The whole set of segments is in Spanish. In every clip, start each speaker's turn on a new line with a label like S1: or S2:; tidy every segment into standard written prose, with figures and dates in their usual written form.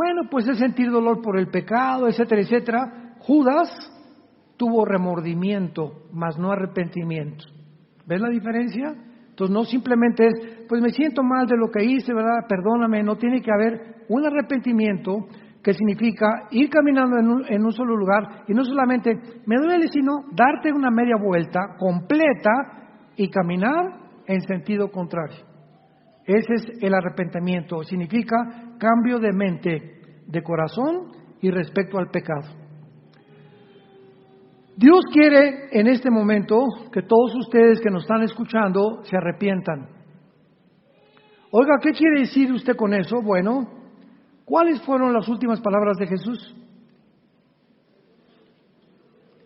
S1: Bueno, pues es sentir dolor por el pecado, etcétera, etcétera. Judas tuvo remordimiento, mas no arrepentimiento. ¿Ves la diferencia? Entonces no simplemente es, pues me siento mal de lo que hice, ¿verdad? Perdóname. No, tiene que haber un arrepentimiento que significa ir caminando en un solo lugar y no solamente me duele, sino darte una media vuelta completa y caminar en sentido contrario. Ese es el arrepentimiento. Significa cambio de mente, de corazón y respecto al pecado. Dios quiere en este momento que todos ustedes que nos están escuchando se arrepientan. Oiga, ¿qué quiere decir usted con eso? Bueno, ¿cuáles fueron las últimas palabras de Jesús?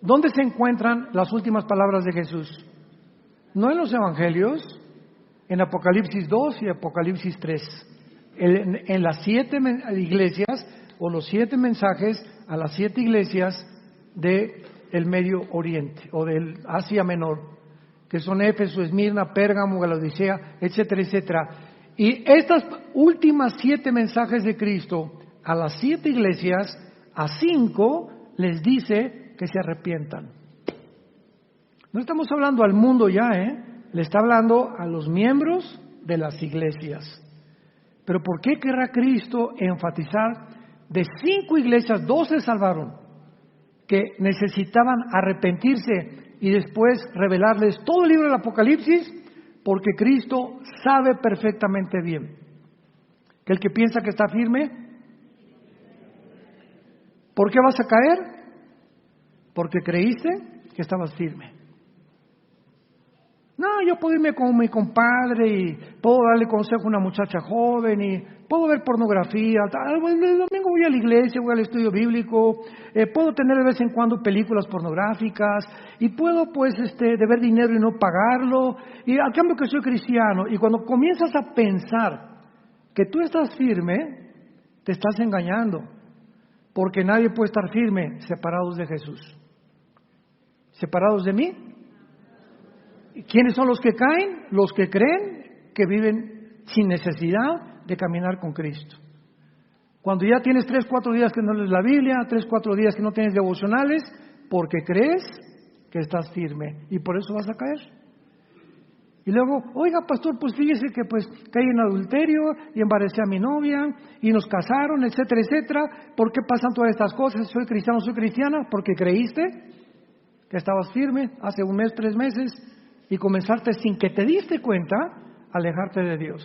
S1: ¿Dónde se encuentran las últimas palabras de Jesús? No en los evangelios, en Apocalipsis 2 y Apocalipsis 3. En las 7 iglesias o los 7 mensajes a las 7 iglesias del Medio Oriente o del Asia Menor, que son Éfeso, Esmirna, Pérgamo, Laodicea, etcétera, etcétera. Y estas últimas 7 mensajes de Cristo a las 7 iglesias, a 5 les dice que se arrepientan. No estamos hablando al mundo ya, le está hablando a los miembros de las iglesias. Pero ¿por qué querrá Cristo enfatizar? De 5 iglesias, 2 se salvaron, que necesitaban arrepentirse y después revelarles todo el libro del Apocalipsis, porque Cristo sabe perfectamente bien que el que piensa que está firme, ¿por qué vas a caer? Porque creíste que estabas firme. No, yo puedo irme con mi compadre y puedo darle consejo a una muchacha joven y puedo ver pornografía. El domingo voy a la iglesia, voy al estudio bíblico, puedo tener de vez en cuando películas pornográficas y puedo pues deber dinero y no pagarlo. Y al cambio que soy cristiano. Y cuando comienzas a pensar que tú estás firme, te estás engañando. Porque nadie puede estar firme separados de Jesús. ¿Separados de mí? ¿Quiénes son los que caen? Los que creen que viven sin necesidad de caminar con Cristo. Cuando ya tienes 3, 4 días que no lees la Biblia, 3, 4 días que no tienes devocionales, porque crees que estás firme y por eso vas a caer. Y luego, oiga pastor, pues fíjese que pues caí en adulterio y embaracé a mi novia y nos casaron, etcétera, etcétera. ¿Por qué pasan todas estas cosas? ¿Soy cristiano, soy cristiana? Porque creíste que estabas firme hace 1 mes, 3 meses. Y comenzarte sin que te diste cuenta, alejarte de Dios.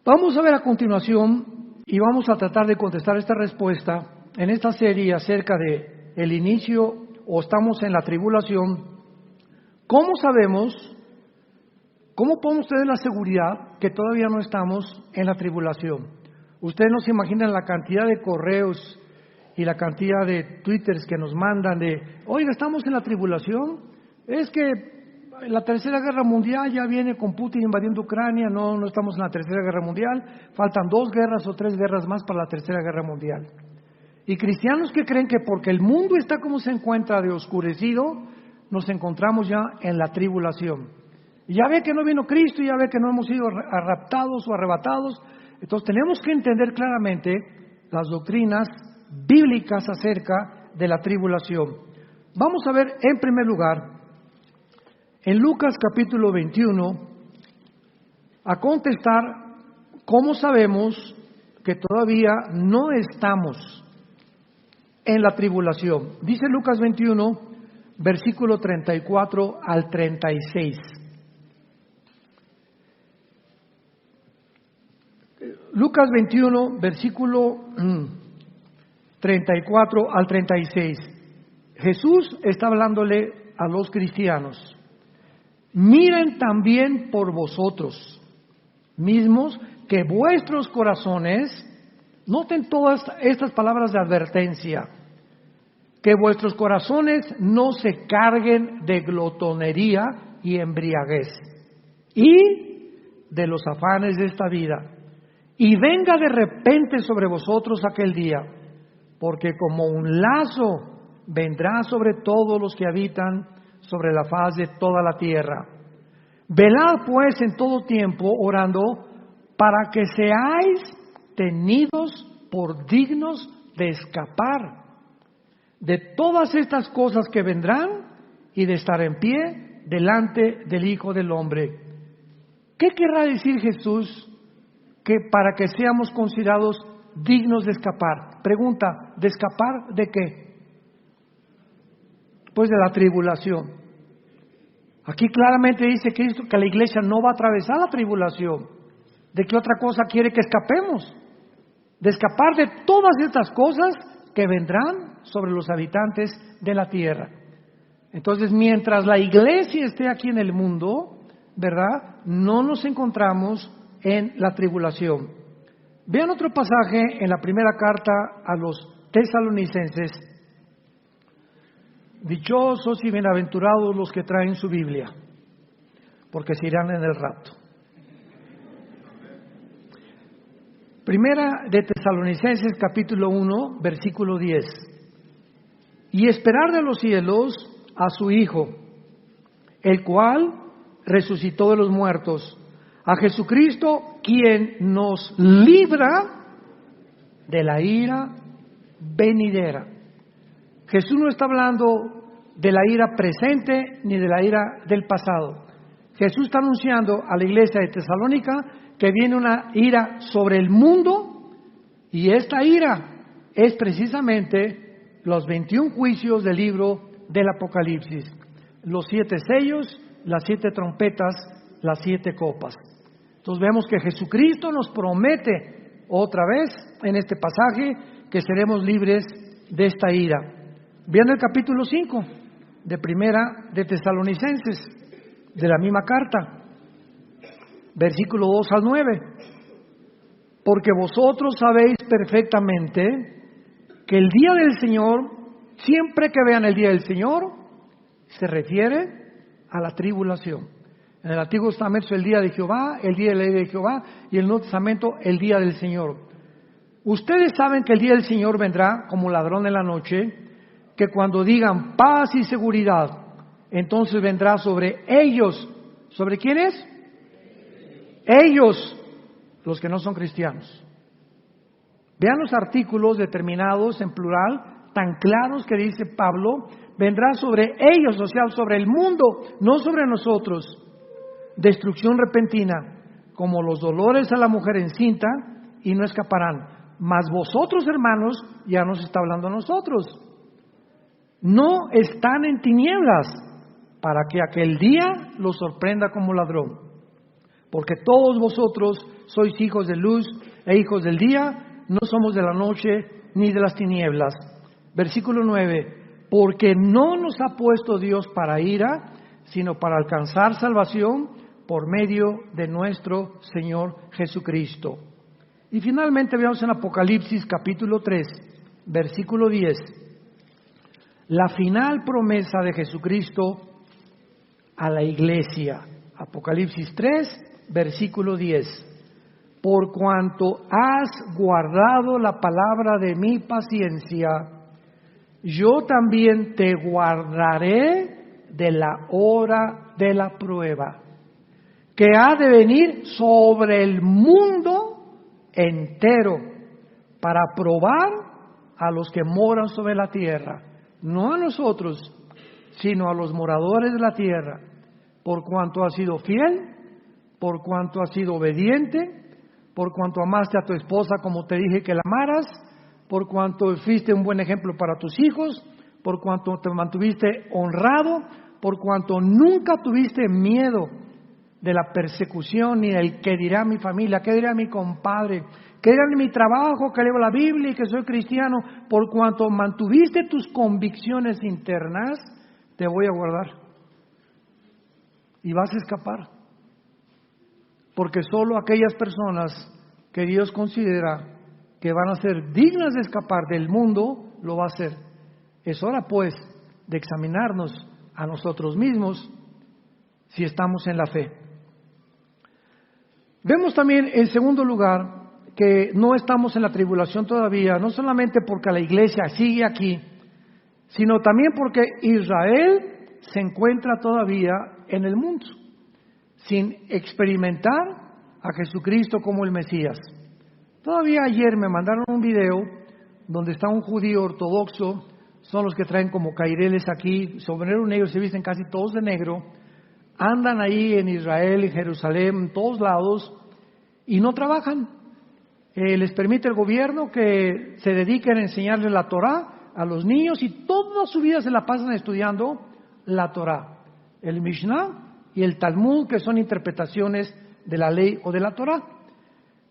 S1: Vamos a ver a continuación y vamos a tratar de contestar esta respuesta en esta serie acerca de el inicio o estamos en la tribulación. ¿Cómo sabemos, cómo podemos tener la seguridad que todavía no estamos en la tribulación? Ustedes no se imaginan la cantidad de correos y la cantidad de twitters que nos mandan de, oiga, estamos en la tribulación. Es que la Tercera Guerra Mundial ya viene con Putin invadiendo Ucrania. No estamos en la Tercera Guerra Mundial. Faltan 2 guerras o 3 guerras más para la Tercera Guerra Mundial. Y cristianos que creen que porque el mundo está como se encuentra de oscurecido, nos encontramos ya en la tribulación. Y ya ve que no vino Cristo, ya ve que no hemos sido raptados o arrebatados. Entonces tenemos que entender claramente las doctrinas bíblicas acerca de la tribulación. Vamos a ver en primer lugar en Lucas capítulo 21, a contestar cómo sabemos que todavía no estamos en la tribulación. Dice Lucas 21, versículo 34 al 36. Lucas 21, versículo 34 al 36. Jesús está hablándole a los cristianos. Miren también por vosotros mismos que vuestros corazones, noten todas estas palabras de advertencia, que vuestros corazones no se carguen de glotonería y embriaguez y de los afanes de esta vida, y venga de repente sobre vosotros aquel día, porque como un lazo vendrá sobre todos los que habitan sobre la faz de toda la tierra. Velad pues en todo tiempo orando para que seáis tenidos por dignos de escapar de todas estas cosas que vendrán y de estar en pie delante del Hijo del Hombre. ¿Qué querrá decir Jesús que para que seamos considerados dignos de escapar? Pregunta, ¿de escapar de qué? Pues de la tribulación. Aquí claramente dice Cristo que la iglesia no va a atravesar la tribulación. ¿De qué otra cosa quiere que escapemos? De escapar de todas estas cosas que vendrán sobre los habitantes de la tierra. Entonces, mientras la iglesia esté aquí en el mundo, ¿verdad?, no nos encontramos en la tribulación. Vean otro pasaje en la primera carta a los tesalonicenses. Dichosos y bienaventurados los que traen su Biblia, porque se irán en el rapto. Primera de Tesalonicenses capítulo 1, versículo 10. Y esperar de los cielos a su Hijo, el cual resucitó de los muertos, a Jesucristo, quien nos libra de la ira venidera. Jesús no está hablando de la ira presente ni de la ira del pasado. Jesús está anunciando a la iglesia de Tesalónica que viene una ira sobre el mundo, y esta ira es precisamente los 21 juicios del libro del Apocalipsis, los 7 sellos, las 7 trompetas, las 7 copas. Entonces vemos que Jesucristo nos promete otra vez en este pasaje que seremos libres de esta ira. Vean el capítulo 5 de Primera de Tesalonicenses, de la misma carta, versículo 2 al 9. Porque vosotros sabéis perfectamente que el día del Señor, siempre que vean el día del Señor, se refiere a la tribulación. En el Antiguo Testamento es el día de Jehová, el día de la ley de Jehová, y en el Nuevo Testamento el día del Señor. Ustedes saben que el día del Señor vendrá como ladrón en la noche, que cuando digan paz y seguridad, entonces vendrá sobre ellos. ¿Sobre quiénes? Ellos, los que no son cristianos. Vean los artículos determinados en plural, tan claros que dice Pablo, vendrá sobre ellos, o sea, sobre el mundo, no sobre nosotros. Destrucción repentina, como los dolores a la mujer encinta, y no escaparán. Mas vosotros, hermanos, ya nos está hablando a nosotros, no están en tinieblas, para que aquel día los sorprenda como ladrón. Porque todos vosotros sois hijos de luz e hijos del día, no somos de la noche ni de las tinieblas. Versículo 9, porque no nos ha puesto Dios para ira, sino para alcanzar salvación por medio de nuestro Señor Jesucristo. Y finalmente veamos en Apocalipsis capítulo 3, versículo 10, la final promesa de Jesucristo a la iglesia. Apocalipsis 3, versículo 10. Por cuanto has guardado la palabra de mi paciencia, yo también te guardaré de la hora de la prueba, que ha de venir sobre el mundo entero, para probar a los que moran sobre la tierra, no a nosotros, sino a los moradores de la tierra, por cuanto has sido fiel, por cuanto has sido obediente, por cuanto amaste a tu esposa como te dije que la amaras, por cuanto fuiste un buen ejemplo para tus hijos, por cuanto te mantuviste honrado, por cuanto nunca tuviste miedo de la persecución ni del qué dirá mi familia, qué dirá mi compadre, qué dirá mi trabajo, que leo la Biblia y que soy cristiano. Por cuanto mantuviste tus convicciones internas, te voy a guardar y vas a escapar, porque solo aquellas personas que Dios considera que van a ser dignas de escapar del mundo, lo va a hacer. Es hora pues de examinarnos a nosotros mismos si estamos en la fe. Vemos también, en segundo lugar, que no estamos en la tribulación todavía, no solamente porque la iglesia sigue aquí, sino también porque Israel se encuentra todavía en el mundo, sin experimentar a Jesucristo como el Mesías. Todavía ayer me mandaron un video donde está un judío ortodoxo, son los que traen como caireles aquí, sombrero negro, se visten casi todos de negro, andan ahí en Israel, en Jerusalén, en todos lados, y no trabajan. Les permite el gobierno que se dediquen a enseñarles la Torá a los niños y toda su vida se la pasan estudiando la Torá, el Mishnah y el Talmud, que son interpretaciones de la ley o de la Torá.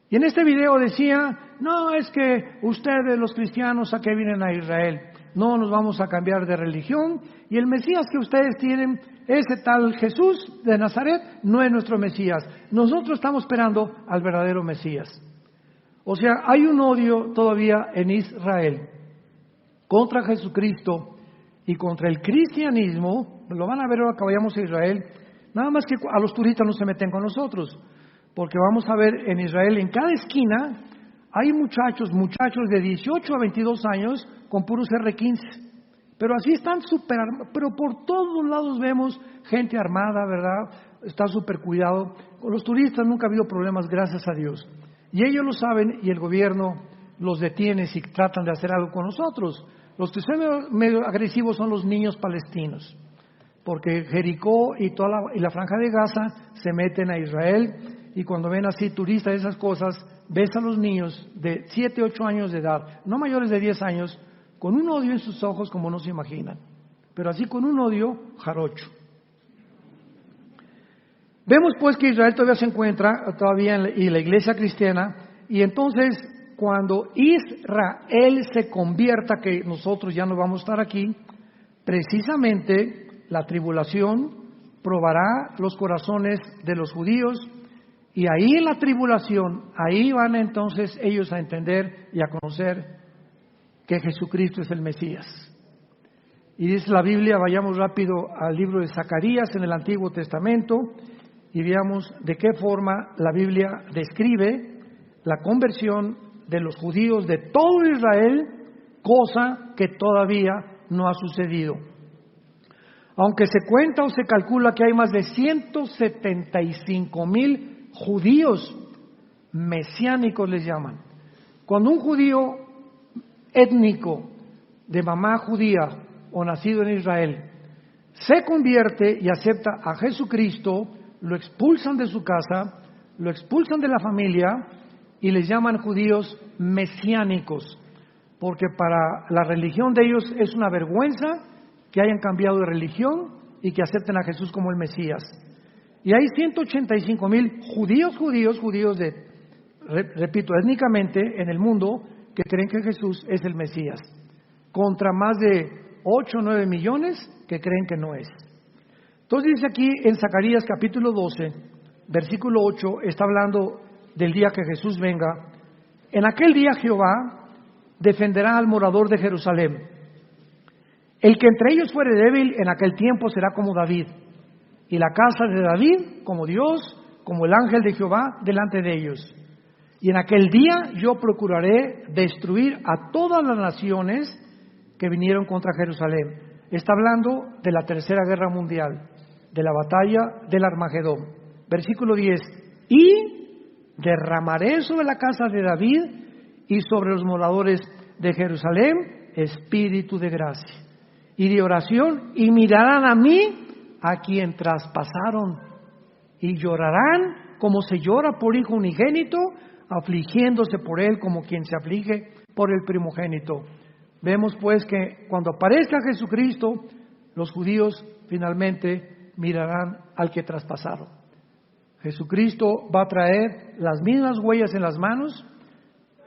S1: Y en este video decía, no, es que ustedes los cristianos a qué vienen a Israel, no nos vamos a cambiar de religión y el Mesías que ustedes tienen, ese tal Jesús de Nazaret, no es nuestro Mesías, nosotros estamos esperando al verdadero Mesías. O sea, hay un odio todavía en Israel contra Jesucristo y contra el cristianismo. Lo van a ver ahora que vayamos a Israel, nada más que a los turistas no se meten con nosotros, porque vamos a ver en Israel, en cada esquina, hay muchachos de 18 a 22 años con puros R15, pero así están súper armados, pero por todos lados vemos gente armada, ¿verdad? Está súper cuidado. Con los turistas nunca ha habido problemas, gracias a Dios. Y ellos lo saben y el gobierno los detiene si tratan de hacer algo con nosotros. Los que son medio agresivos son los niños palestinos, porque Jericó y la franja de Gaza se meten a Israel y cuando ven así turistas y esas cosas, ves a los niños de 7, 8 años de edad, no mayores de 10 años, con un odio en sus ojos como no se imaginan, pero así con un odio jarocho. Vemos pues que Israel todavía se encuentra y la iglesia cristiana, y entonces cuando Israel se convierta, que nosotros ya no vamos a estar aquí, precisamente la tribulación probará los corazones de los judíos, y ahí en la tribulación, ahí van entonces ellos a entender y a conocer que Jesucristo es el Mesías. Y dice la Biblia, vayamos rápido al libro de Zacarías en el Antiguo Testamento, y veamos de qué forma la Biblia describe la conversión de los judíos de todo Israel, cosa que todavía no ha sucedido. Aunque se cuenta o se calcula que hay más de 175,000 judíos mesiánicos les llaman. Cuando un judío étnico de mamá judía o nacido en Israel se convierte y acepta a Jesucristo, lo expulsan de su casa, lo expulsan de la familia y les llaman judíos mesiánicos, porque para la religión de ellos es una vergüenza que hayan cambiado de religión y que acepten a Jesús como el Mesías. Y hay 185,000 judíos repito, étnicamente en el mundo que creen que Jesús es el Mesías, contra más de 8 o 9 millones que creen que no es. Entonces dice aquí en Zacarías capítulo 12, versículo 8, está hablando del día que Jesús venga. En aquel día Jehová defenderá al morador de Jerusalén. El que entre ellos fuere débil en aquel tiempo será como David, y la casa de David como Dios, como el ángel de Jehová delante de ellos. Y en aquel día yo procuraré destruir a todas las naciones que vinieron contra Jerusalén. Está hablando de la Tercera Guerra Mundial, de la batalla del Armagedón. Versículo 10. Y derramaré sobre la casa de David y sobre los moradores de Jerusalén espíritu de gracia y de oración, y mirarán a mí, a quien traspasaron, y llorarán como se llora por hijo unigénito, afligiéndose por él como quien se aflige por el primogénito. Vemos pues que cuando aparezca Jesucristo, los judíos finalmente mirarán al que traspasaron. Jesucristo va a traer las mismas huellas en las manos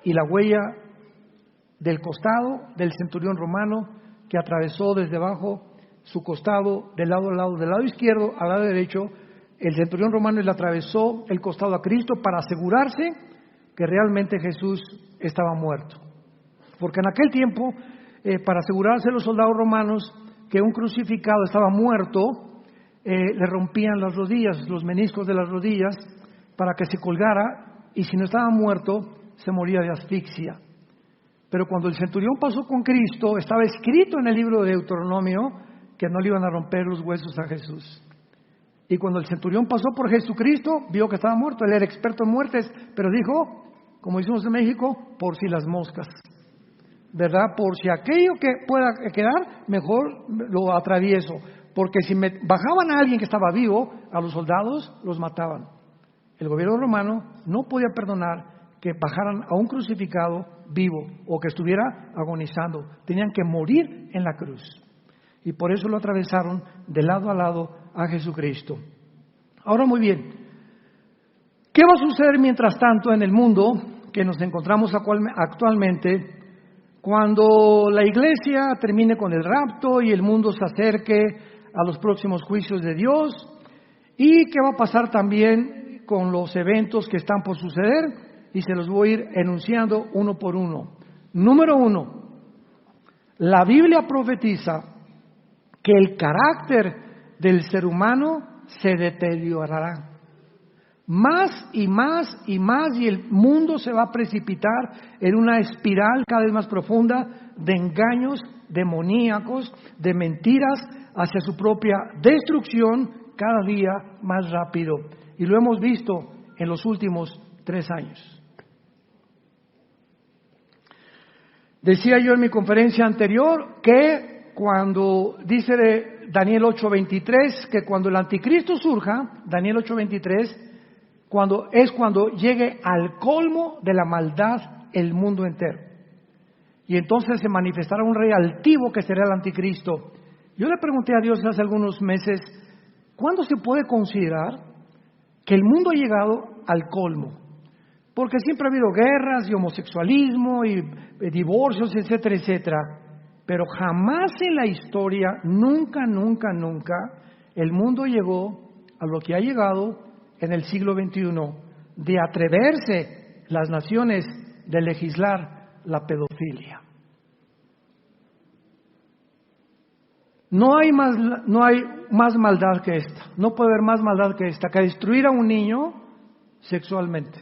S1: y la huella del costado del centurión romano que atravesó desde abajo su costado del lado izquierdo al lado derecho. El centurión romano le atravesó el costado a Cristo para asegurarse que realmente Jesús estaba muerto. Porque en aquel tiempo, para asegurarse los soldados romanos que un crucificado estaba muerto, le rompían las rodillas, los meniscos de las rodillas, para que se colgara, y si no estaba muerto, se moría de asfixia. Pero cuando el centurión pasó con Cristo, estaba escrito en el libro de Deuteronomio que no le iban a romper los huesos a Jesús. Y cuando el centurión pasó por Jesucristo, vio que estaba muerto. Él era experto en muertes, pero dijo, como decimos en México, por si las moscas, ¿verdad? Por si aquello que pueda quedar, mejor lo atravieso, porque si bajaban a alguien que estaba vivo, a los soldados los mataban. El gobierno romano no podía perdonar que bajaran a un crucificado vivo o que estuviera agonizando. Tenían que morir en la cruz. Y por eso lo atravesaron de lado a lado a Jesucristo. Ahora muy bien, ¿qué va a suceder mientras tanto en el mundo que nos encontramos actualmente cuando la iglesia termine con el rapto y el mundo se acerque a los próximos juicios de Dios? ¿Y qué va a pasar también con los eventos que están por suceder? Y se los voy a ir enunciando uno por uno. Número 1, la Biblia profetiza que el carácter del ser humano se deteriorará. Más y más y más, y el mundo se va a precipitar en una espiral cada vez más profunda de engaños demoníacos, de mentiras hacia su propia destrucción cada día más rápido. Y lo hemos visto en los últimos 3 años. Decía yo en mi conferencia anterior que cuando dice de Daniel 8:23 que cuando el anticristo surja, Daniel 8:23, cuando llegue al colmo de la maldad el mundo entero. Y entonces se manifestará un rey altivo que será el anticristo. Yo le pregunté a Dios hace algunos meses, ¿cuándo se puede considerar que el mundo ha llegado al colmo? Porque siempre ha habido guerras y homosexualismo y divorcios, etcétera, etcétera. Pero jamás en la historia, nunca, el mundo llegó a lo que ha llegado en el siglo XXI, de atreverse las naciones de legislar la pedofilia. No hay más maldad que esta, no puede haber más maldad que esta, que destruir a un niño sexualmente,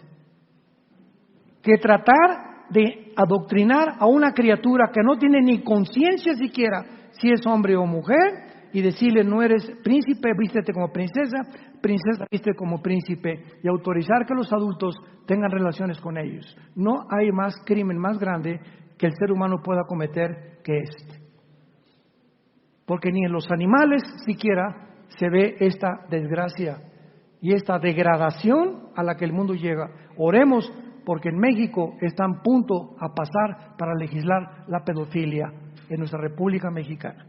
S1: que tratar de adoctrinar a una criatura que no tiene ni conciencia siquiera si es hombre o mujer, y decirle no eres príncipe, vístete como princesa, princesa, vístete como príncipe, y autorizar que los adultos tengan relaciones con ellos. No hay más crimen más grande que el ser humano pueda cometer que este. Porque ni en los animales siquiera se ve esta desgracia y esta degradación a la que el mundo llega. Oremos porque en México está a punto a pasar para legislar la pedofilia en nuestra República Mexicana.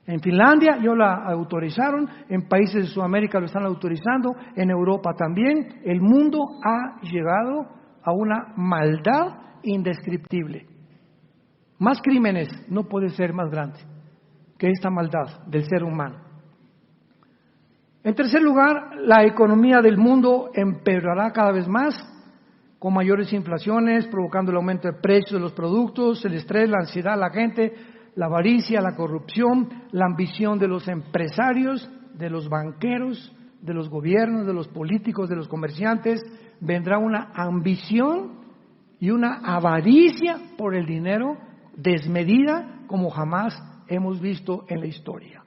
S1: En Finlandia ya la autorizaron, en países de Sudamérica lo están autorizando, en Europa también. El mundo ha llegado a una maldad indescriptible. Más crímenes no puede ser más grande que esta maldad del ser humano. En tercer lugar, la economía del mundo empeorará cada vez más, con mayores inflaciones, provocando el aumento de precios de los productos, el estrés, la ansiedad, la gente, la avaricia, la corrupción, la ambición de los empresarios, de los banqueros, de los gobiernos, de los políticos, de los comerciantes. Vendrá una ambición y una avaricia por el dinero desmedida como jamás hemos visto en la historia.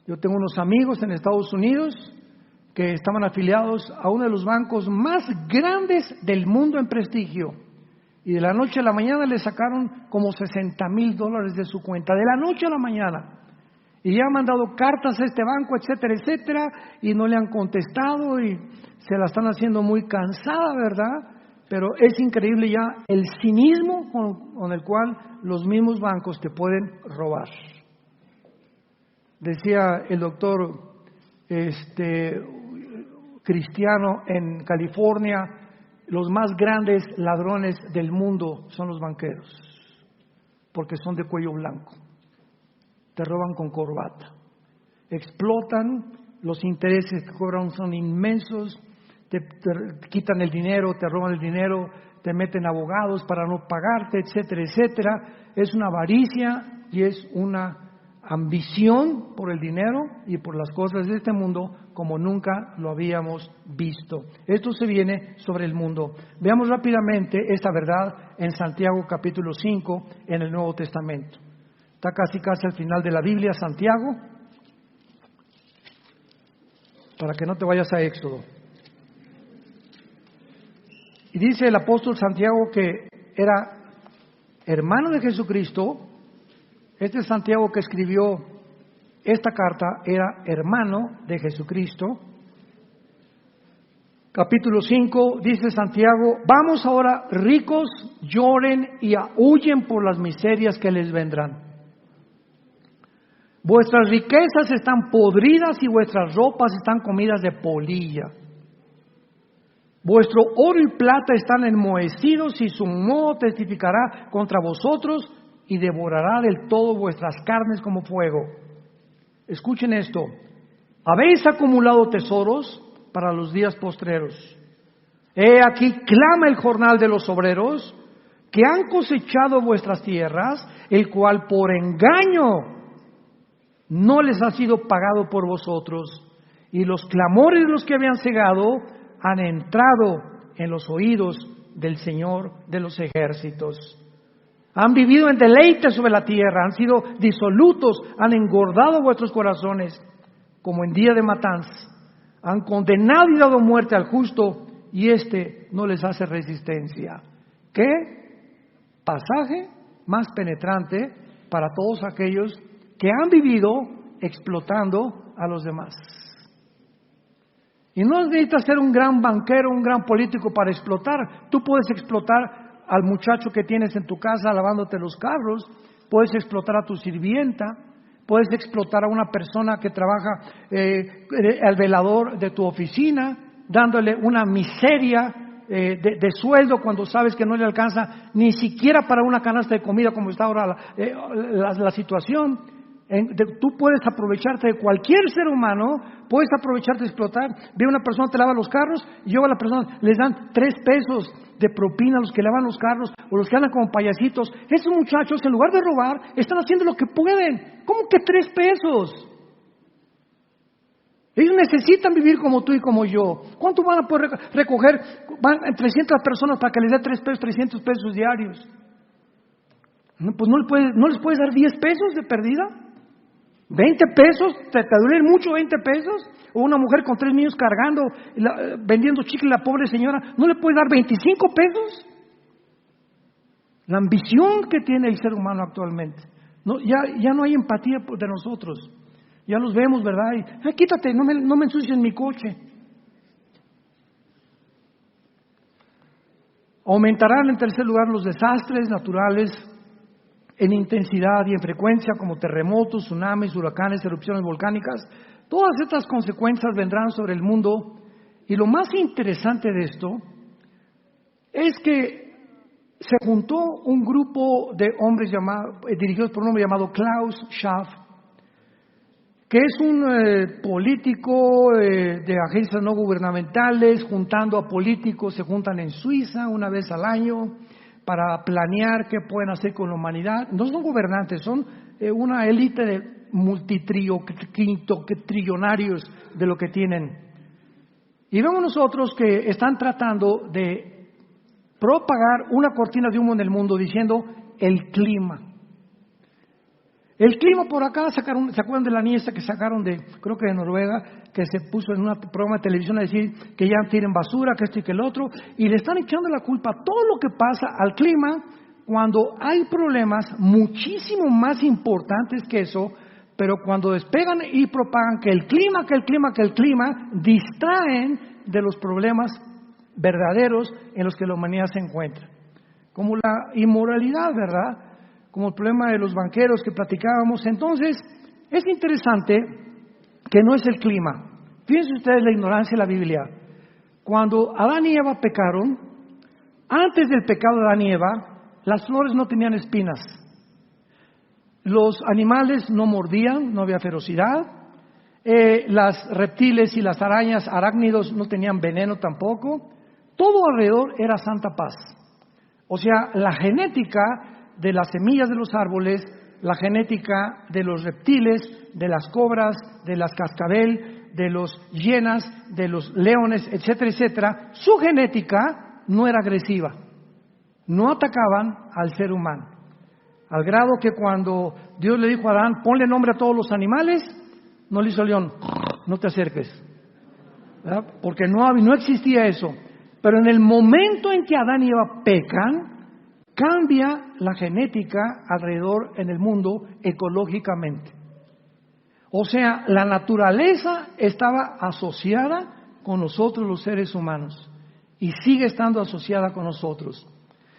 S1: Yo tengo unos amigos en Estados Unidos que estaban afiliados a uno de los bancos más grandes del mundo en prestigio, y de la noche a la mañana le sacaron como $60,000 de su cuenta, de la noche a la mañana, y ya han mandado cartas a este banco, etcétera, etcétera, y no le han contestado y se la están haciendo muy cansada, ¿verdad? Pero es increíble ya el cinismo con el cual los mismos bancos te pueden robar. Decía el doctor cristiano en California, los más grandes ladrones del mundo son los banqueros, porque son de cuello blanco, te roban con corbata, explotan, los intereses que cobran son inmensos, te quitan el dinero, te roban el dinero, te meten abogados para no pagarte, etcétera, etcétera. Es una avaricia y es una ambición por el dinero y por las cosas de este mundo como nunca lo habíamos visto. Esto se viene sobre el mundo. Veamos rápidamente esta verdad en Santiago capítulo 5 en el Nuevo Testamento. Está casi al final de la Biblia, Santiago, para que no te vayas a Éxodo. Y dice el apóstol Santiago que era hermano de Jesucristo. Este Santiago que escribió esta carta era hermano de Jesucristo. Capítulo 5 dice Santiago: vamos ahora, ricos, lloren y huyen por las miserias que les vendrán. Vuestras riquezas están podridas y vuestras ropas están comidas de polilla. Vuestro oro y plata están enmohecidos y su moho testificará contra vosotros y devorará del todo vuestras carnes como fuego. Escuchen esto: habéis acumulado tesoros para los días postreros. He aquí clama el jornal de los obreros que han cosechado vuestras tierras, el cual por engaño no les ha sido pagado por vosotros, y los clamores de los que habían cegado han entrado en los oídos del Señor de los ejércitos. Han vivido en deleite sobre la tierra, han sido disolutos, han engordado vuestros corazones como en día de matanza. Han condenado y dado muerte al justo, y éste no les hace resistencia. ¿Qué pasaje más penetrante para todos aquellos que han vivido explotando a los demás? Y no necesitas ser un gran banquero, un gran político para explotar. Tú puedes explotar al muchacho que tienes en tu casa lavándote los carros, puedes explotar a tu sirvienta, puedes explotar a una persona que trabaja al velador de tu oficina, dándole una miseria de sueldo cuando sabes que no le alcanza ni siquiera para una canasta de comida, como está ahora la situación. Tú puedes aprovecharte de cualquier ser humano, puedes aprovecharte de explotar. Ve una persona te lava los carros y yo a la persona les dan 3 pesos de propina a los que lavan los carros o los que andan como payasitos. Esos muchachos, en lugar de robar, están haciendo lo que pueden. ¿Cómo que 3 pesos? Ellos necesitan vivir como tú y como yo. ¿Cuánto van a poder recoger? Van 300 personas para que les dé 3 pesos, 300 pesos diarios. Pues no les puedes dar 10 pesos de pérdida. 20 pesos, ¿te duelen mucho 20 pesos? O una mujer con 3 niños cargando, vendiendo chicle, la pobre señora, ¿no le puede dar 25 pesos? La ambición que tiene el ser humano actualmente. No, ya no hay empatía de nosotros. Ya los vemos, ¿verdad? Y, quítate, no me ensucies mi coche. Aumentarán en tercer lugar los desastres naturales en intensidad y en frecuencia, como terremotos, tsunamis, huracanes, erupciones volcánicas. Todas estas consecuencias vendrán sobre el mundo, y lo más interesante de esto es que se juntó un grupo de hombres dirigidos por un hombre llamado Klaus Schwab, que es un político de agencias no gubernamentales, juntando a políticos. Se juntan en Suiza una vez al año para planear qué pueden hacer con la humanidad. No son gobernantes, son una élite de multitrillonarios de lo que tienen. Y vemos nosotros que están tratando de propagar una cortina de humo en el mundo diciendo el clima. El clima por acá, ¿se acuerdan de la niña que sacaron creo que de Noruega, que se puso en un programa de televisión a decir que ya tienen basura, que esto y que el otro, y le están echando la culpa a todo lo que pasa al clima, cuando hay problemas muchísimo más importantes que eso, pero cuando despegan y propagan que el clima, distraen de los problemas verdaderos en los que la humanidad se encuentra, como la inmoralidad, ¿verdad?, como el problema de los banqueros que platicábamos. Entonces, es interesante que no es el clima. Fíjense ustedes la ignorancia de la Biblia. Cuando Adán y Eva pecaron, antes del pecado de Adán y Eva, las flores no tenían espinas, los animales no mordían, no había ferocidad, las reptiles y las arañas, arácnidos, no tenían veneno tampoco. Todo alrededor era santa paz. O sea, la genética de las semillas de los árboles, la genética de los reptiles, de las cobras, de las cascabel, de los hienas, de los leones, etcétera, etcétera, su genética no era agresiva, no atacaban al ser humano, al grado que cuando Dios le dijo a Adán, ponle nombre a todos los animales, no le hizo león, no te acerques, ¿verdad? Porque no existía eso. Pero en el momento en que Adán y Eva pecan, cambia la genética alrededor en el mundo ecológicamente. O sea, la naturaleza estaba asociada con nosotros los seres humanos y sigue estando asociada con nosotros.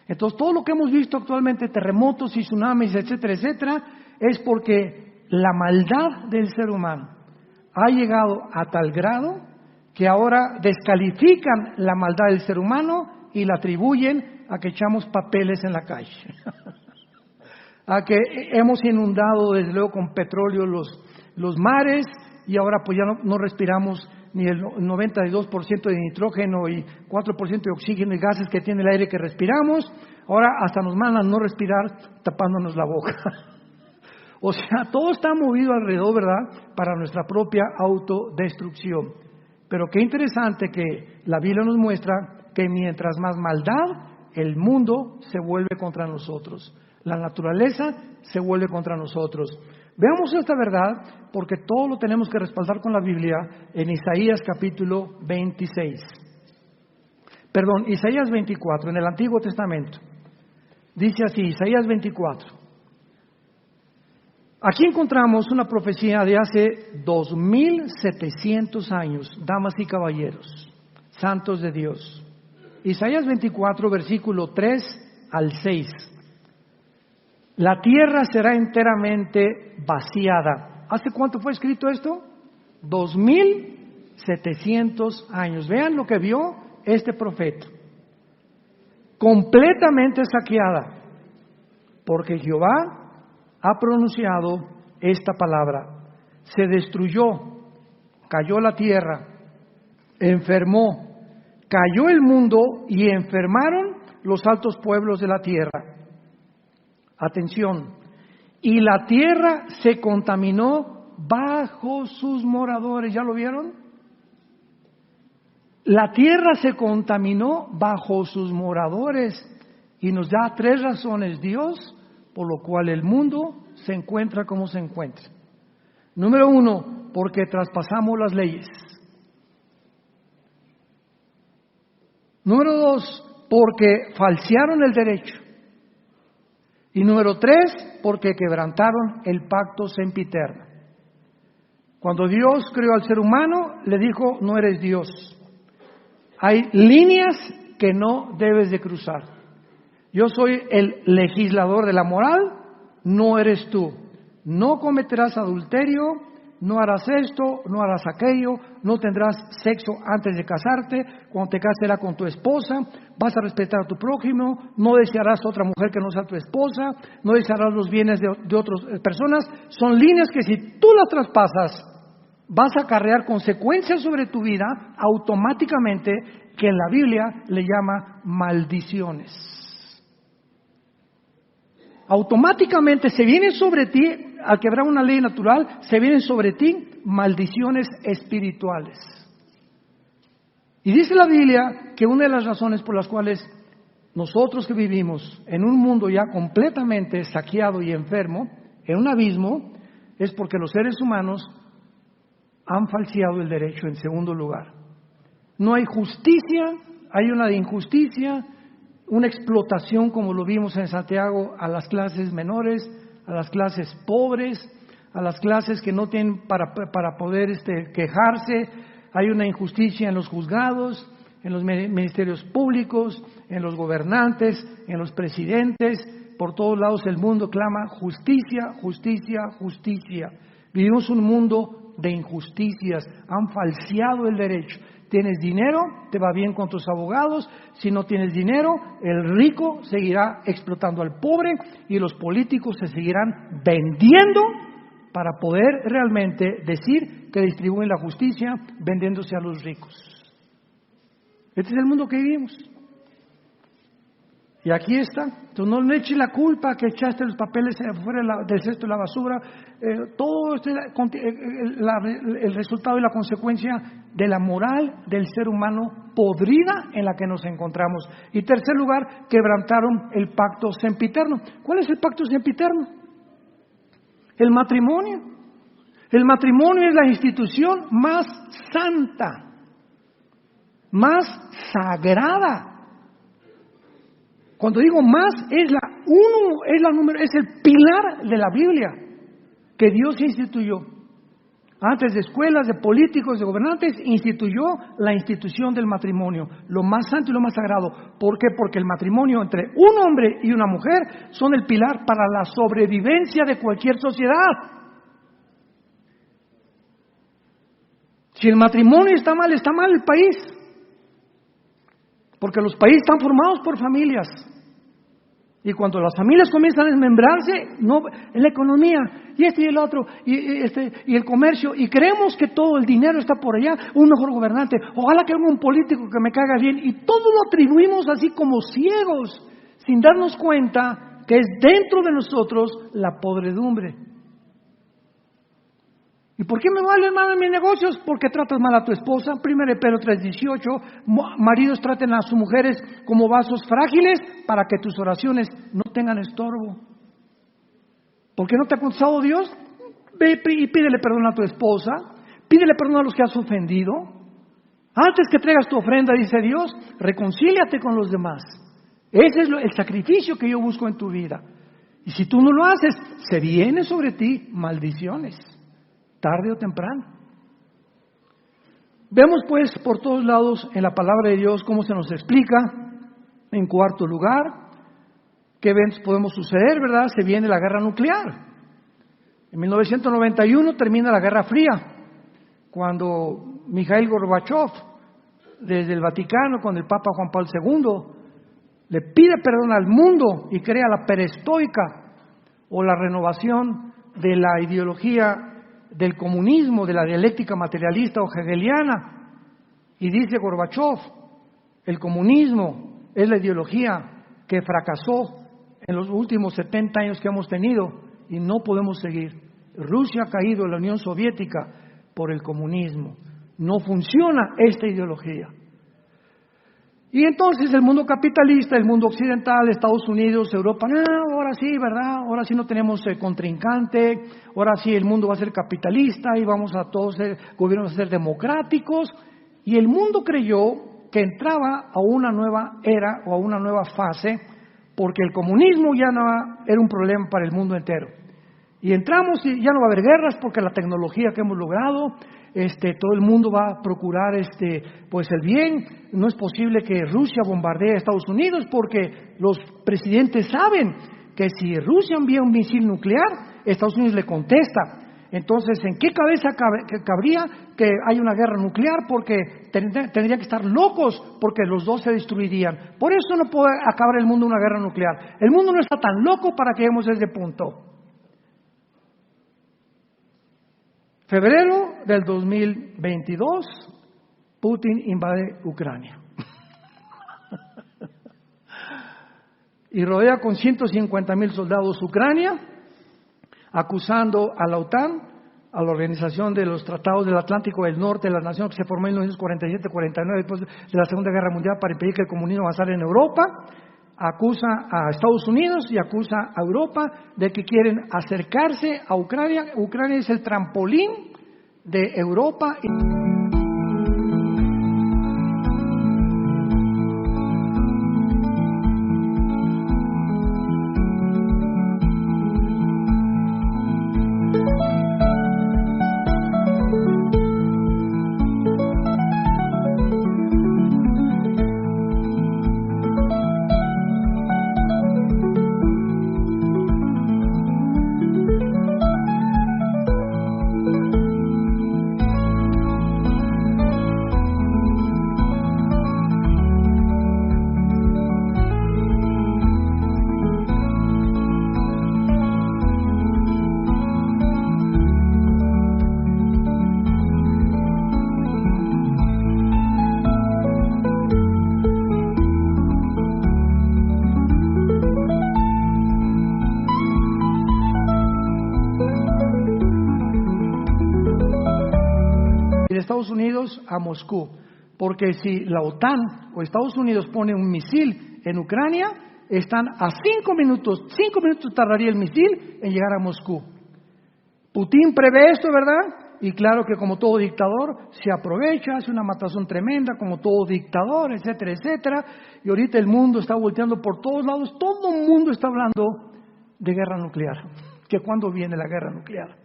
S1: Entonces, todo lo que hemos visto actualmente, terremotos y tsunamis, etcétera, etcétera, es porque la maldad del ser humano ha llegado a tal grado que ahora descalifican la maldad del ser humano y la atribuyen a que echamos papeles en la calle, a que hemos inundado desde luego con petróleo los mares y ahora pues ya no respiramos ni el 92% de nitrógeno y 4% de oxígeno y gases que tiene el aire que respiramos. Ahora hasta nos mandan no respirar tapándonos la boca. O sea, todo está movido alrededor, ¿verdad?, para nuestra propia autodestrucción. Pero qué interesante que la Biblia nos muestra que mientras más maldad, el mundo se vuelve contra nosotros. La naturaleza se vuelve contra nosotros. Veamos esta verdad porque todo lo tenemos que respaldar con la Biblia en Isaías capítulo 26. Perdón, Isaías 24, en el Antiguo Testamento. Dice así, Isaías 24. Aquí encontramos una profecía de hace 2700 años, damas y caballeros, santos de Dios. Isaías 24, versículo 3 al 6. La tierra será enteramente vaciada. ¿Hace cuánto fue escrito esto? 2700 años. Vean lo que vio este profeta. Completamente saqueada, porque Jehová ha pronunciado esta palabra. Se destruyó, cayó la tierra, enfermó, cayó el mundo y enfermaron los altos pueblos de la tierra. Atención, y la tierra se contaminó bajo sus moradores. ¿Ya lo vieron? La tierra se contaminó bajo sus moradores y nos da 3 razones Dios por lo cual el mundo se encuentra como se encuentra. Número 1, porque traspasamos las leyes. Número 2, porque falsearon el derecho. Y número 3, porque quebrantaron el pacto sempiterno. Cuando Dios creó al ser humano, le dijo, no eres Dios. Hay líneas que no debes de cruzar. Yo soy el legislador de la moral, no eres tú. No cometerás adulterio, no harás esto, no harás aquello, no tendrás sexo antes de casarte, cuando te cases será con tu esposa, vas a respetar a tu prójimo, no desearás otra mujer que no sea tu esposa, no desearás los bienes de otras personas. Son líneas que si tú las traspasas, vas a acarrear consecuencias sobre tu vida automáticamente, que en la Biblia le llama maldiciones. Automáticamente se viene sobre ti, al quebrar una ley natural, se vienen sobre ti maldiciones espirituales. Y dice la Biblia que una de las razones por las cuales nosotros que vivimos en un mundo ya completamente saqueado y enfermo, en un abismo, es porque los seres humanos han falseado el derecho en segundo lugar. No hay justicia, hay una de injusticia, una explotación como lo vimos en Santiago a las clases menores, a las clases pobres, a las clases que no tienen para poder quejarse. Hay una injusticia en los juzgados, en los ministerios públicos, en los gobernantes, en los presidentes. Por todos lados el mundo clama justicia, justicia, justicia. Vivimos un mundo de injusticias, han falseado el derecho. Tienes dinero, te va bien con tus abogados. Si no tienes dinero, el rico seguirá explotando al pobre y los políticos se seguirán vendiendo para poder realmente decir que distribuyen la justicia vendiéndose a los ricos. Este es el mundo que vivimos. Y aquí está. Entonces no le eches la culpa que echaste los papeles fuera del cesto de la basura. Todo el resultado y la consecuencia de la moral del ser humano podrida en la que nos encontramos. Y tercer lugar, quebrantaron el pacto sempiterno. ¿Cuál es el pacto sempiterno? El matrimonio. El matrimonio es la institución más santa. más sagrada. Cuando digo más, es el pilar de la Biblia que Dios instituyó. Antes de escuelas, de políticos, de gobernantes, instituyó la institución del matrimonio, lo más santo y lo más sagrado. ¿Por qué? Porque el matrimonio entre un hombre y una mujer son el pilar para la sobrevivencia de cualquier sociedad. Si el matrimonio está mal el país. Porque los países están formados por familias. Y cuando las familias comienzan a desmembrarse, no, en la economía, y y el otro, y el comercio, y creemos que todo el dinero está por allá, un mejor gobernante, ojalá que haya un político que me caiga bien, y todo lo atribuimos así como ciegos, sin darnos cuenta que es dentro de nosotros la podredumbre. ¿Y por qué me valen mal en mis negocios? Porque tratas mal a tu esposa. 1 Pedro 3:18, maridos traten a sus mujeres como vasos frágiles para que tus oraciones no tengan estorbo. ¿Por qué no te ha contestado Dios? Ve y pídele perdón a tu esposa, pídele perdón a los que has ofendido. Antes que traigas tu ofrenda, dice Dios, reconcíliate con los demás. Ese es el sacrificio que yo busco en tu vida. Y si tú no lo haces, se viene sobre ti maldiciones. Tarde o temprano. Vemos pues por todos lados en la palabra de Dios cómo se nos explica. En cuarto lugar, ¿qué eventos podemos suceder, verdad? Se viene la guerra nuclear. En 1991 termina la Guerra Fría, cuando Mikhail Gorbachev, desde el Vaticano, con el Papa Juan Pablo II, le pide perdón al mundo y crea la perestroika, o la renovación de la ideología del comunismo, de la dialéctica materialista o hegeliana. Y dice Gorbachev, el comunismo es la ideología que fracasó en los últimos 70 años que hemos tenido y no podemos seguir. Rusia ha caído en la Unión Soviética por el comunismo. No funciona esta ideología. Y entonces el mundo capitalista, el mundo occidental, Estados Unidos, Europa, ahora sí, ¿verdad? Ahora sí no tenemos contrincante, ahora sí el mundo va a ser capitalista y vamos a todos ser gobiernos a ser democráticos. Y el mundo creyó que entraba a una nueva era o a una nueva fase, porque el comunismo ya no era un problema para el mundo entero. Y entramos y ya no va a haber guerras porque la tecnología que hemos logrado, todo el mundo va a procurar pues el bien. No es posible que Rusia bombardee a Estados Unidos porque los presidentes saben que si Rusia envía un misil nuclear, Estados Unidos le contesta. Entonces, ¿en qué cabeza cabría que haya una guerra nuclear? Porque tendrían que estar locos porque los dos se destruirían. Por eso no puede acabar el mundo una guerra nuclear. El mundo no está tan loco para que lleguemos a ese punto. Febrero del 2022, Putin invade Ucrania. Y rodea con 150,000 soldados Ucrania, acusando a la OTAN, a la Organización de los Tratados del Atlántico del Norte, de las Naciones que se formó en 1947-49, después de la Segunda Guerra Mundial, para impedir que el comunismo avanzara en Europa. Acusa a Estados Unidos y acusa a Europa de que quieren acercarse a Ucrania. Ucrania es el trampolín de Europa. Estados Unidos a Moscú, porque si la OTAN o Estados Unidos pone un misil en Ucrania, están a 5 minutos tardaría el misil en llegar a Moscú. Putin prevé esto, ¿verdad? y claro que como todo dictador se aprovecha, hace una matazón tremenda como todo dictador, etcétera, etcétera. Y ahorita el mundo está volteando por todos lados, todo el mundo está hablando de guerra nuclear, que cuándo viene la guerra nuclear.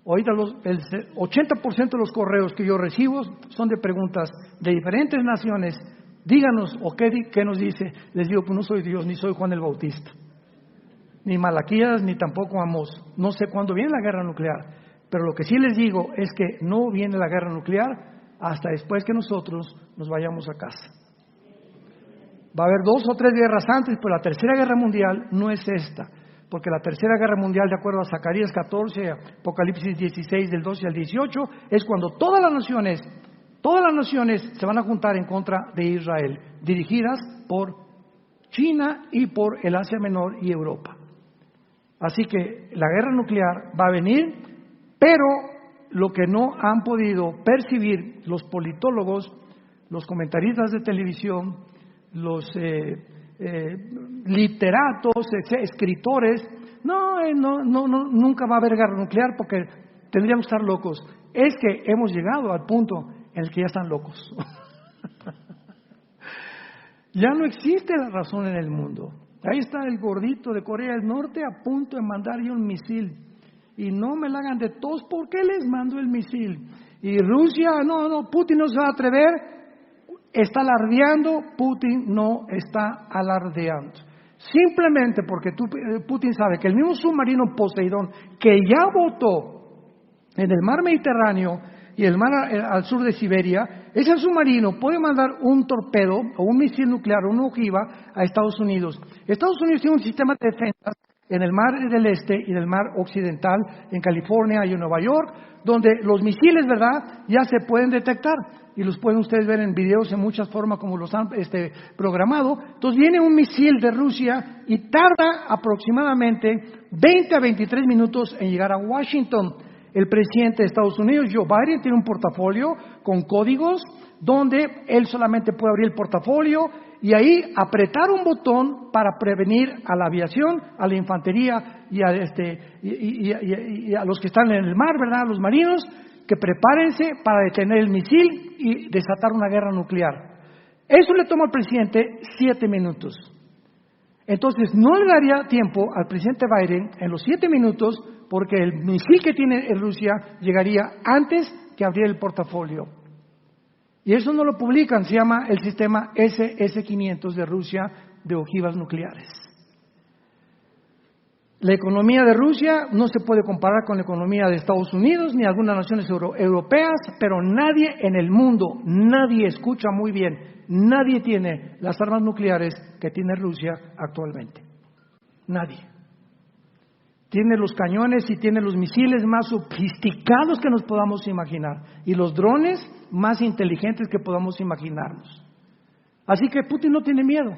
S1: Ahorita el 80% de los correos que yo recibo son de preguntas de diferentes naciones. Díganos, o qué nos dice. Les digo, pues no soy Dios, ni soy Juan el Bautista, ni Malaquías, ni tampoco Amós. No sé cuándo viene la guerra nuclear, pero lo que sí les digo es que no viene la guerra nuclear hasta después que nosotros nos vayamos a casa. Va a haber 2 o 3 guerras antes, pero la tercera guerra mundial no es esta, porque la tercera guerra mundial, de acuerdo a Zacarías 14, Apocalipsis 16, del 12 al 18, es cuando todas las naciones se van a juntar en contra de Israel, dirigidas por China y por el Asia Menor y Europa. Así que la guerra nuclear va a venir, pero lo que no han podido percibir los politólogos, los comentaristas de televisión, los literatos, escritores, nunca va a haber guerra nuclear porque tendríamos que estar locos. Es que hemos llegado al punto en el que ya están locos. Ya no existe la razón en el mundo. Ahí está el gordito de Corea del Norte a punto de mandar ya un misil. Y no me la hagan de tos, ¿por qué les mando el misil? Y Rusia, Putin no se va a atrever, está alardeando, Putin no está alardeando. Simplemente porque Putin sabe que el mismo submarino Poseidón, que ya botó en el mar Mediterráneo y el mar al sur de Siberia, ese submarino puede mandar un torpedo o un misil nuclear o una ojiva a Estados Unidos. Estados Unidos tiene un sistema de defensa en el mar del este y en el mar occidental, en California y en Nueva York, donde los misiles, ¿verdad?, ya se pueden detectar y los pueden ustedes ver en videos en muchas formas como los han programado. Entonces viene un misil de Rusia y tarda aproximadamente 20 a 23 minutos en llegar a Washington. El presidente de Estados Unidos, Joe Biden, tiene un portafolio con códigos donde él solamente puede abrir el portafolio y ahí apretar un botón para prevenir a la aviación, a la infantería y a los que están en el mar, ¿verdad?, a los marinos, que prepárense para detener el misil y desatar una guerra nuclear. Eso le toma al presidente 7 minutos. Entonces no le daría tiempo al presidente Biden en los 7 minutos, porque el misil que tiene en Rusia llegaría antes que abrir el portafolio. Y eso no lo publican, se llama el sistema SS-500 de Rusia de ojivas nucleares. La economía de Rusia no se puede comparar con la economía de Estados Unidos ni algunas naciones europeas, pero nadie en el mundo, nadie, escucha muy bien, nadie tiene las armas nucleares que tiene Rusia actualmente. Nadie. Tiene los cañones y tiene los misiles más sofisticados que nos podamos imaginar y los drones más inteligentes que podamos imaginarnos. Así que Putin no tiene miedo.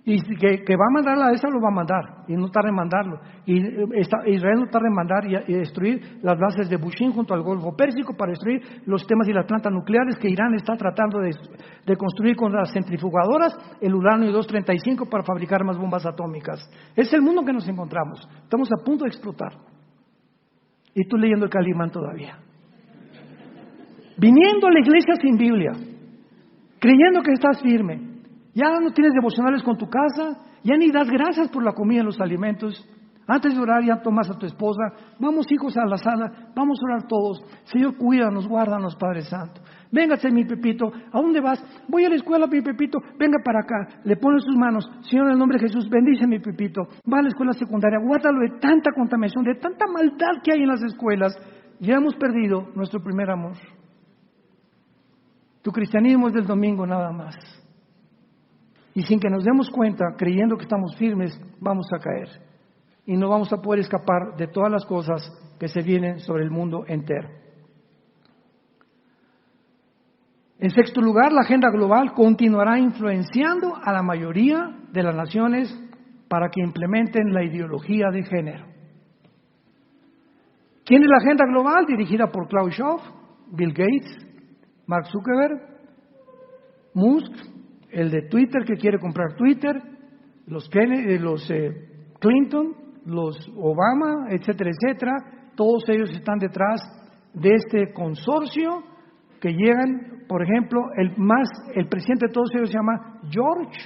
S1: Y que va a mandar a esa, lo va a mandar, y no tarda en mandarlo. Y Israel no tarda en mandar y destruir las bases de Bushin junto al Golfo Pérsico para destruir los sistemas y las plantas nucleares que Irán está tratando de construir con las centrifugadoras, el uranio 235 para fabricar más bombas atómicas. Es el mundo que nos encontramos. Estamos a punto de explotar. Y tú leyendo el Calimán todavía. Viniendo a la iglesia sin Biblia, creyendo que estás firme. Ya no tienes devocionales con tu casa, ya ni das gracias por la comida y los alimentos. Antes de orar ya tomas a tu esposa, vamos hijos a la sala, vamos a orar todos. Señor, cuídanos, guárdanos, Padre Santo. Véngase mi Pepito, ¿a dónde vas? Voy a la escuela, mi Pepito, venga para acá. Le pone sus manos, Señor, en el nombre de Jesús, bendice mi Pepito. Va a la escuela secundaria, guárdalo de tanta contaminación, de tanta maldad que hay en las escuelas. Ya hemos perdido nuestro primer amor. Tu cristianismo es del domingo nada más. Y sin que nos demos cuenta, creyendo que estamos firmes, vamos a caer. Y no vamos a poder escapar de todas las cosas que se vienen sobre el mundo entero. En sexto lugar, la agenda global continuará influenciando a la mayoría de las naciones para que implementen la ideología de género. ¿Quién es la agenda global? Dirigida por Klaus Schwab, Bill Gates, Mark Zuckerberg, Musk, el de Twitter que quiere comprar Twitter, los Clinton, los Obama, etcétera, etcétera. Todos ellos están detrás de este consorcio que llegan, por ejemplo, el presidente de todos ellos se llama George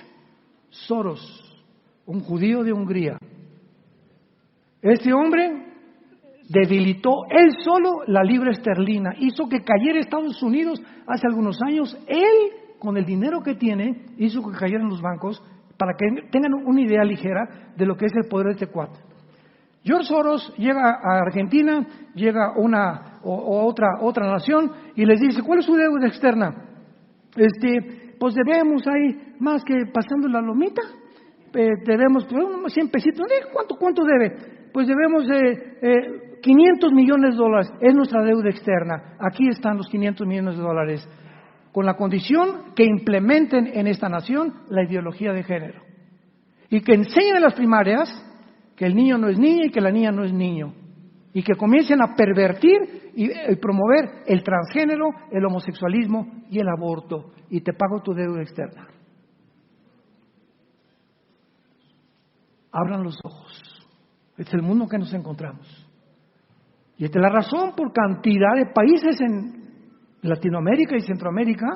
S1: Soros, un judío de Hungría. Este hombre debilitó él solo la libra esterlina, hizo que cayera Estados Unidos hace algunos años. Él, con el dinero que tiene, hizo que cayeran los bancos, para que tengan una idea ligera de lo que es el poder de este cuate. George Soros llega a Argentina, llega a otra nación y les dice: ¿cuál es su deuda externa? Pues debemos ahí, más que pasando la lomita, debemos unos 100 pesitos. ¿Cuánto debe? Pues debemos $500 millones, es nuestra deuda externa. Aquí están los $500 millones, con la condición que implementen en esta nación la ideología de género y que enseñen en las primarias que el niño no es niña y que la niña no es niño, y que comiencen a pervertir y promover el transgénero, el homosexualismo y el aborto, y te pago tu deuda externa. Abran los ojos. Este es el mundo que nos encontramos. Y esta es la razón por cantidad de países en Latinoamérica y Centroamérica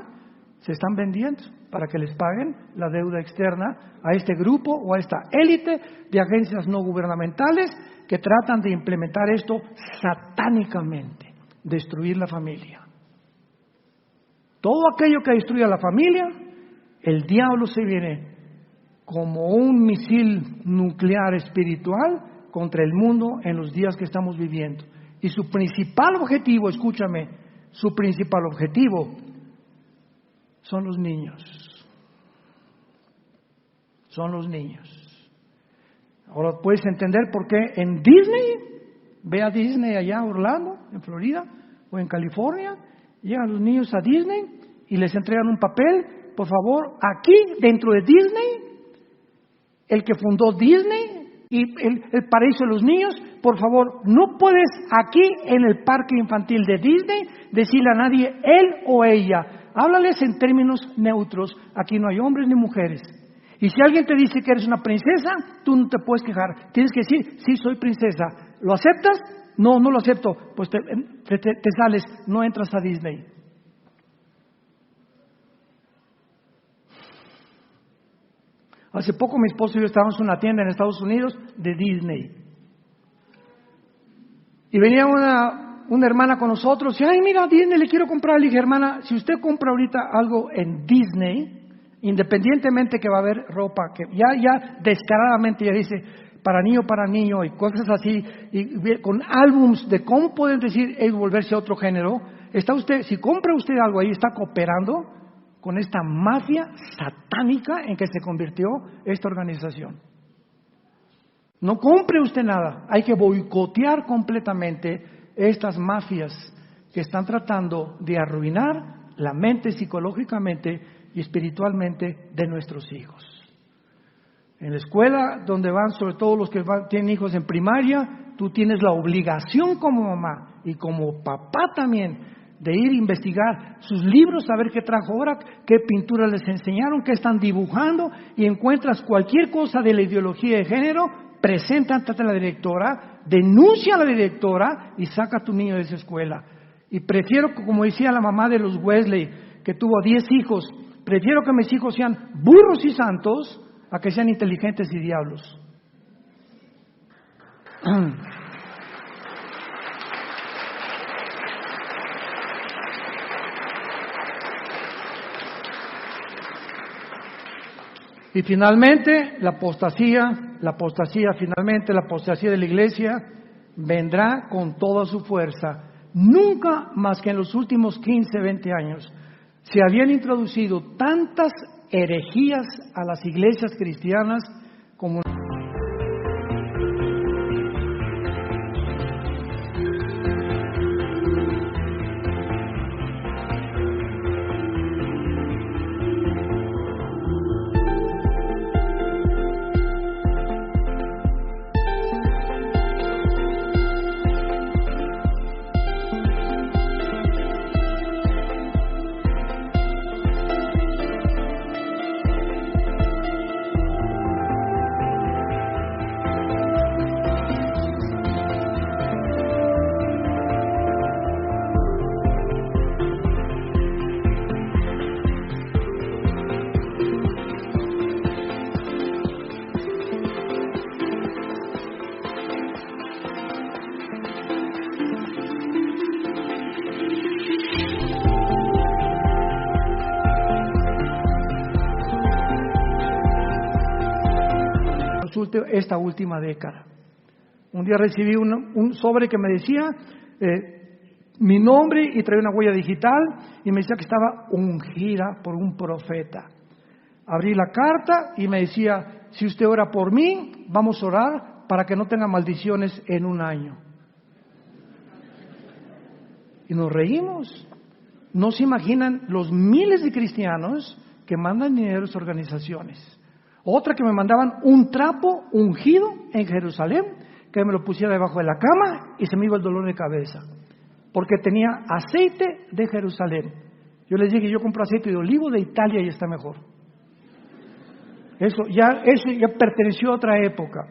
S1: se están vendiendo para que les paguen la deuda externa a este grupo o a esta élite de agencias no gubernamentales que tratan de implementar esto satánicamente, destruir la familia. Todo aquello que destruye a la familia, el diablo se viene como un misil nuclear espiritual contra el mundo en los días que estamos viviendo. Y su principal objetivo, escúchame, su principal objetivo son los niños. Son los niños. Ahora puedes entender por qué en Disney, ve a Disney allá en Orlando, en Florida, o en California, llegan los niños a Disney y les entregan un papel: por favor, aquí dentro de Disney, el que fundó Disney y el paraíso de los niños, por favor, no puedes aquí en el parque infantil de Disney decirle a nadie él o ella. Háblales en términos neutros. Aquí no hay hombres ni mujeres. Y si alguien te dice que eres una princesa, tú no te puedes quejar. Tienes que decir: sí, soy princesa. ¿Lo aceptas? No, no lo acepto. Pues te sales, no entras a Disney. Hace poco mi esposo y yo estábamos en una tienda en Estados Unidos de Disney. Y venía una hermana con nosotros y: ay, mira, Disney, le quiero comprar. Le dije: hermana, si usted compra ahorita algo en Disney, independientemente que va a haber ropa, que ya descaradamente ya dice para niño y cosas así, y con álbums de cómo pueden decir es volverse a otro género, está usted, si compra usted algo ahí, está cooperando con esta mafia satánica en que se convirtió esta organización. No compre usted nada, hay que boicotear completamente estas mafias que están tratando de arruinar la mente psicológicamente y espiritualmente de nuestros hijos. En la escuela donde van, sobre todo los que tienen hijos en primaria, tú tienes la obligación como mamá y como papá también de ir a investigar sus libros, saber qué trajo ahora, qué pintura les enseñaron, qué están dibujando, y encuentras cualquier cosa de la ideología de género, presenta ante la directora, denuncia a la directora y saca a tu niño de esa escuela. Y prefiero, como decía la mamá de los Wesley, que tuvo 10 hijos, prefiero que mis hijos sean burros y santos a que sean inteligentes y diablos. Y finalmente, la apostasía de la iglesia vendrá con toda su fuerza. Nunca más que en los últimos 15, 20 años se habían introducido tantas herejías a las iglesias cristianas como esta última década. Un día recibí un sobre que me decía mi nombre y traía una huella digital y me decía que estaba ungida por un profeta. Abrí la carta y me decía, si usted ora por mí, vamos a orar para que no tenga maldiciones en un año. Y nos reímos. No se imaginan los miles de cristianos que mandan dinero a sus organizaciones. Otra que me mandaban un trapo ungido en Jerusalén, que me lo pusiera debajo de la cama y se me iba el dolor de cabeza, porque tenía aceite de Jerusalén. Yo les dije, yo compro aceite de olivo de Italia y está mejor. Eso ya perteneció a otra época.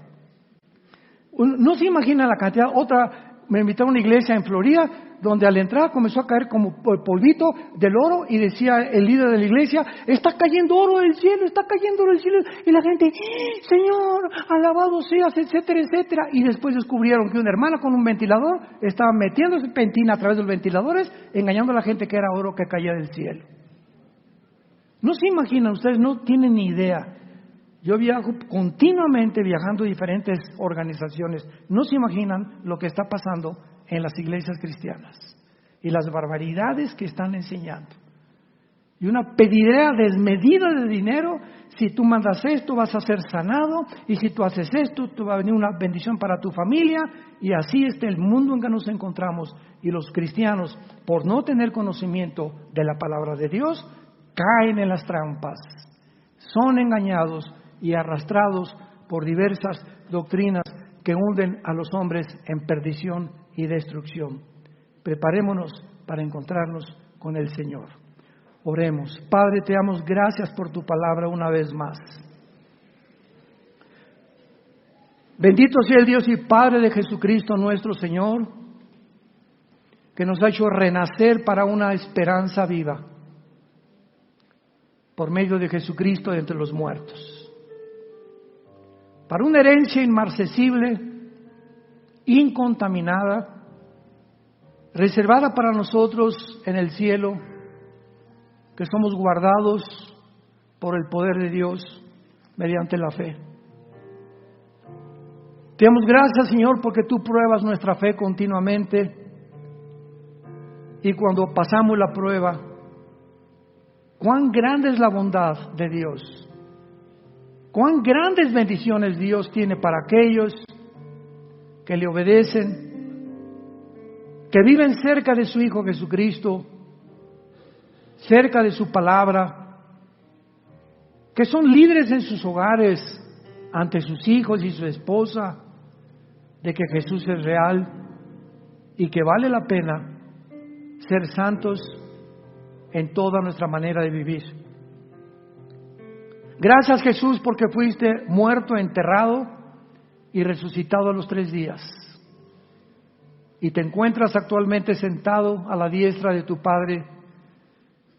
S1: No se imagina la cantidad. Otra, me invitaron a una iglesia en Florida, donde a la entrada comenzó a caer como polvito del oro y decía el líder de la iglesia, está cayendo oro del cielo, está cayendo oro del cielo. Y la gente, Señor, alabado seas, etcétera, etcétera. Y después descubrieron que una hermana con un ventilador estaba metiéndose pentina a través de los ventiladores, engañando a la gente que era oro que caía del cielo. No se imaginan, ustedes no tienen ni idea. Yo viajo continuamente viajando a diferentes organizaciones. No se imaginan lo que está pasando en las iglesias cristianas y las barbaridades que están enseñando. Y una pedidera desmedida de dinero. Si tú mandas esto, vas a ser sanado. Y si tú haces esto, tú va a venir una bendición para tu familia. Y así está el mundo en que nos encontramos. Y los cristianos, por no tener conocimiento de la palabra de Dios, caen en las trampas. Son engañados y arrastrados por diversas doctrinas que hunden a los hombres en perdición y destrucción. Preparémonos para encontrarnos con el Señor. Oremos. Padre, te damos gracias por tu palabra una vez más. Bendito sea el Dios y Padre de Jesucristo nuestro Señor, que nos ha hecho renacer para una esperanza viva por medio de Jesucristo de entre los muertos, para una herencia inmarcesible, incontaminada, reservada para nosotros en el cielo, que somos guardados por el poder de Dios mediante la fe. Te damos gracias, Señor, porque tú pruebas nuestra fe continuamente, y cuando pasamos la prueba, cuán grande es la bondad de Dios. Cuán grandes bendiciones Dios tiene para aquellos que le obedecen, que viven cerca de su Hijo Jesucristo, cerca de su palabra, que son libres en sus hogares ante sus hijos y su esposa, de que Jesús es real y que vale la pena ser santos en toda nuestra manera de vivir. Gracias, Jesús, porque fuiste muerto, enterrado y resucitado a los 3 días. Y te encuentras actualmente sentado a la diestra de tu Padre,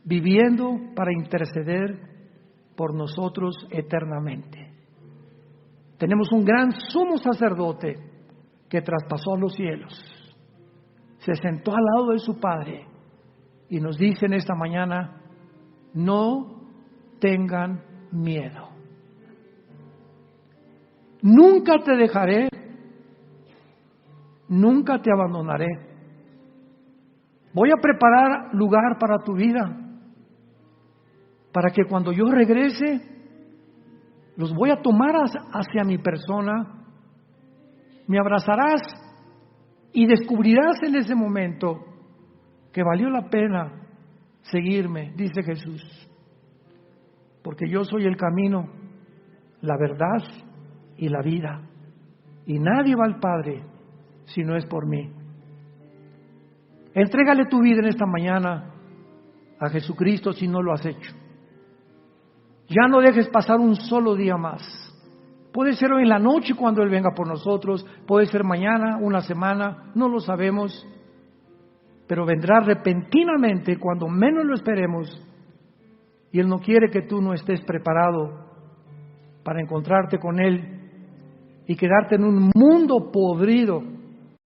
S1: viviendo para interceder por nosotros eternamente. Tenemos un gran sumo sacerdote que traspasó los cielos, se sentó al lado de su Padre y nos dice en esta mañana, no tengan miedo. Nunca te dejaré, nunca te abandonaré. Voy a preparar lugar para tu vida, para que cuando yo regrese, los voy a tomar hacia mi persona, me abrazarás y descubrirás en ese momento que valió la pena seguirme, dice Jesús. Porque yo soy el camino, la verdad y la vida. Y nadie va al Padre si no es por mí. Entrégale tu vida en esta mañana a Jesucristo si no lo has hecho. Ya no dejes pasar un solo día más. Puede ser hoy en la noche cuando Él venga por nosotros, puede ser mañana, una semana, no lo sabemos. Pero vendrá repentinamente cuando menos lo esperemos. Y Él no quiere que tú no estés preparado para encontrarte con Él y quedarte en un mundo podrido